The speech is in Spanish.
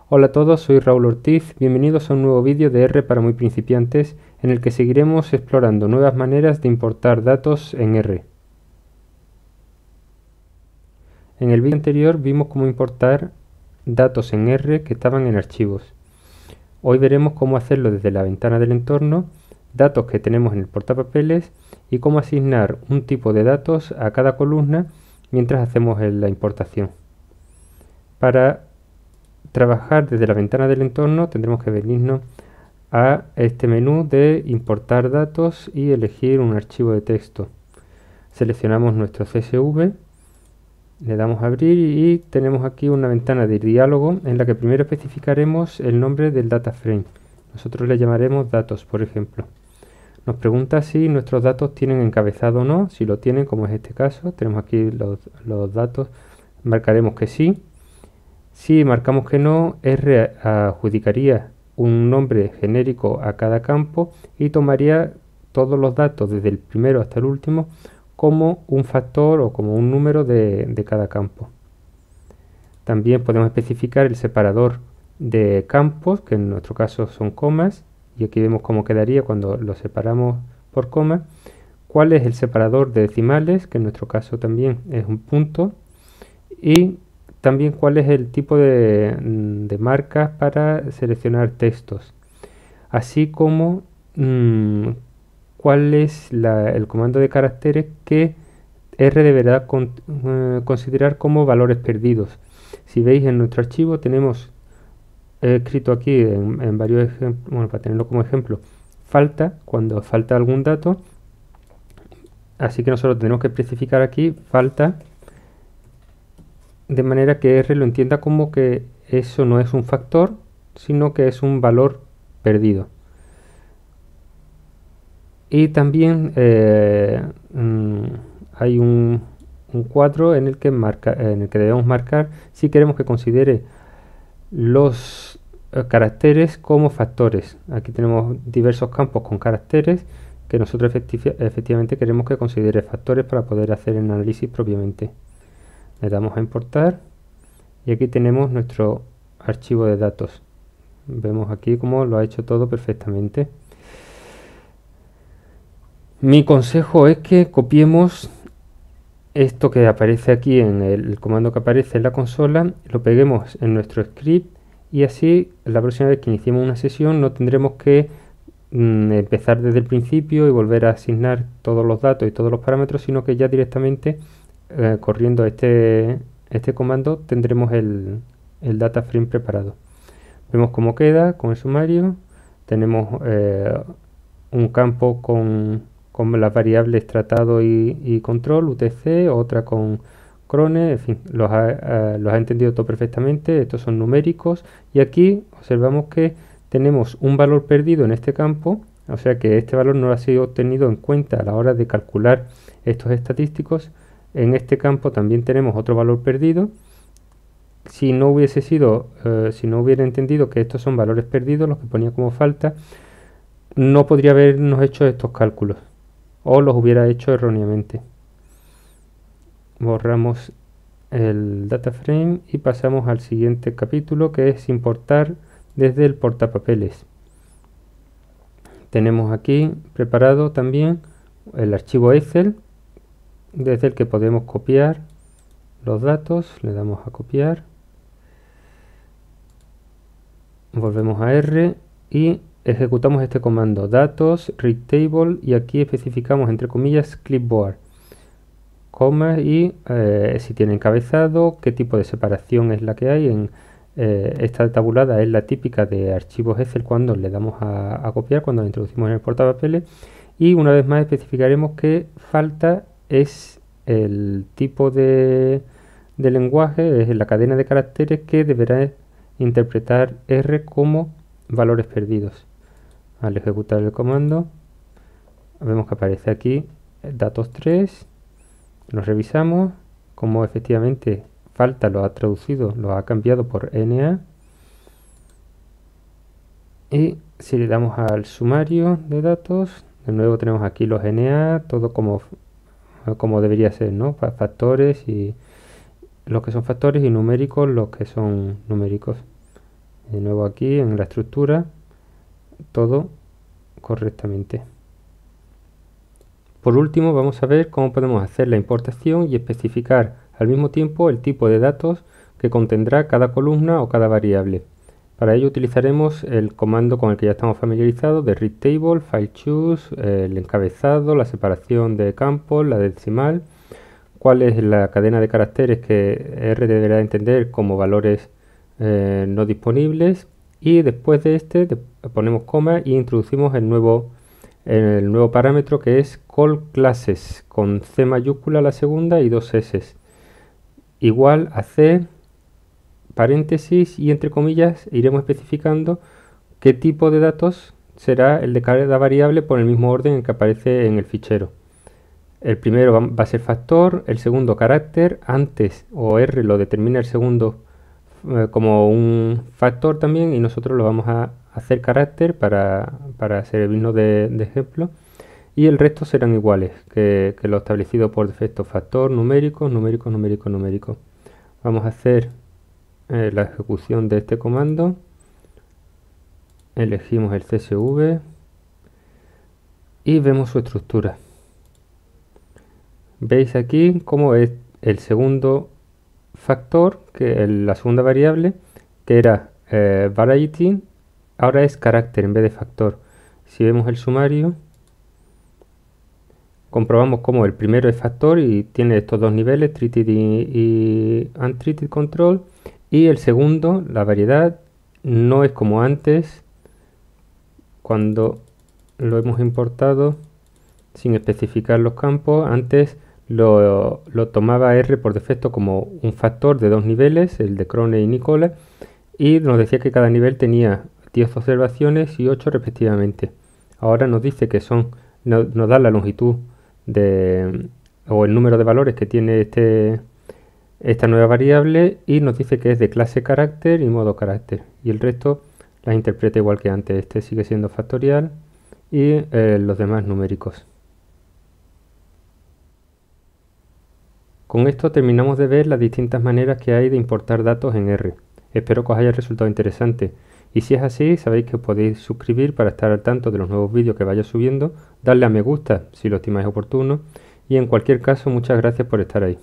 Hola a todos, soy Raúl Ortiz, bienvenidos a un nuevo vídeo de R para muy principiantes en el que seguiremos explorando nuevas maneras de importar datos en R. En el vídeo anterior vimos cómo importar datos en R que estaban en archivos. Hoy veremos cómo hacerlo desde la ventana del entorno, datos que tenemos en el portapapeles y cómo asignar un tipo de datos a cada columna mientras hacemos la importación. Para trabajar desde la ventana del entorno tendremos que venirnos a este menú de importar datos y elegir un archivo de texto. Seleccionamos nuestro CSV, le damos a abrir y tenemos aquí una ventana de diálogo en la que primero especificaremos el nombre del data frame. Nosotros le llamaremos datos, por ejemplo. Nos pregunta si nuestros datos tienen encabezado o no. Si lo tienen, como es este caso, tenemos aquí los datos, marcaremos que sí. Si marcamos que no, R adjudicaría un nombre genérico a cada campo y tomaría todos los datos desde el primero hasta el último como un factor o como un número de cada campo. También podemos especificar el separador de campos, que en nuestro caso son comas, y aquí vemos cómo quedaría cuando lo separamos por coma. Cuál es el separador de decimales, que en nuestro caso también es un punto, y también cuál es el tipo de marcas para seleccionar textos, así como cuál es el comando de caracteres que R deberá considerar como valores perdidos. Si veis en nuestro archivo tenemos escrito aquí en varios ejemplos, bueno, para tenerlo como ejemplo, falta, cuando falta algún dato, así que nosotros tenemos que especificar aquí falta, de manera que R lo entienda como que eso no es un factor, sino que es un valor perdido. Y también hay un cuadro en el que debemos marcar si queremos que considere los caracteres como factores. Aquí tenemos diversos campos con caracteres que nosotros efectivamente queremos que considere factores para poder hacer el análisis propiamente. Le damos a importar y aquí tenemos nuestro archivo de datos. Vemos aquí cómo lo ha hecho todo perfectamente. Mi consejo es que copiemos esto que aparece aquí en el comando que aparece en la consola, lo peguemos en nuestro script y así la próxima vez que iniciemos una sesión no tendremos que empezar desde el principio y volver a asignar todos los datos y todos los parámetros, sino que ya directamente corriendo este comando tendremos el data frame preparado. Vemos cómo queda con el sumario. Tenemos un campo con las variables tratado y control, UTC, otra con crone, en fin, los ha entendido todo perfectamente. Estos son numéricos y aquí observamos que tenemos un valor perdido en este campo, o sea que este valor no ha sido tenido en cuenta a la hora de calcular estos estadísticos. En este campo también tenemos otro valor perdido. Si no hubiera entendido que estos son valores perdidos, los que ponía como falta, no podría habernos hecho estos cálculos o los hubiera hecho erróneamente. Borramos el data frame y pasamos al siguiente capítulo, que es importar desde el portapapeles. Tenemos aquí preparado también el archivo Excel desde el que podemos copiar los datos. Le damos a copiar, volvemos a R y ejecutamos este comando datos read table y aquí especificamos entre comillas clipboard, coma y si tiene encabezado, qué tipo de separación es la que hay. Esta tabulada es la típica de archivos Excel cuando le damos a copiar, cuando la introducimos en el portapapeles, y una vez más especificaremos que falta es el tipo de lenguaje, es la cadena de caracteres que deberá interpretar R como valores perdidos. Al ejecutar el comando vemos que aparece aquí datos 3, lo revisamos, como efectivamente falta lo ha traducido, lo ha cambiado por NA, y si le damos al sumario de datos, de nuevo tenemos aquí los NA, todo como debería ser, ¿no? Factores y los que son factores y numéricos los que son numéricos. De nuevo aquí en la estructura, todo correctamente. Por último, vamos a ver cómo podemos hacer la importación y especificar al mismo tiempo el tipo de datos que contendrá cada columna o cada variable. Para ello utilizaremos el comando con el que ya estamos familiarizados de read table, file choose, el encabezado, la separación de campos, la decimal, cuál es la cadena de caracteres que R deberá entender como valores no disponibles, y después de este ponemos coma y introducimos el nuevo parámetro que es call classes con C mayúscula la segunda y dos S, igual a C, paréntesis, y entre comillas iremos especificando qué tipo de datos será el de cada variable por el mismo orden en que aparece en el fichero. El primero va a ser factor, el segundo carácter, antes o R lo determina el segundo como un factor también, y nosotros lo vamos a hacer carácter para servirnos de ejemplo, y el resto serán iguales que lo establecido por defecto: factor, numérico, numérico, numérico, numérico. Vamos a hacer la ejecución de este comando. Elegimos el CSV y vemos su estructura. Veis aquí cómo es el segundo factor, la segunda variable, que era variety, ahora es carácter en vez de factor. Si vemos el sumario, comprobamos cómo el primero es factor y tiene estos dos niveles, treated y untreated control, y el segundo, la variedad, no es como antes cuando lo hemos importado sin especificar los campos. Antes lo tomaba R por defecto como un factor de dos niveles, el de Crone y Nicola, y nos decía que cada nivel tenía 10 observaciones y 8 respectivamente. Ahora nos dice que nos da la longitud o el número de valores que tiene esta nueva variable, y nos dice que es de clase carácter y modo carácter, y el resto las interpreta igual que antes. Este sigue siendo factorial y los demás numéricos. Con esto terminamos de ver las distintas maneras que hay de importar datos en R. Espero que os haya resultado interesante, y si es así, sabéis que os podéis suscribir para estar al tanto de los nuevos vídeos que vaya subiendo, darle a me gusta si lo estimáis oportuno, y en cualquier caso, muchas gracias por estar ahí.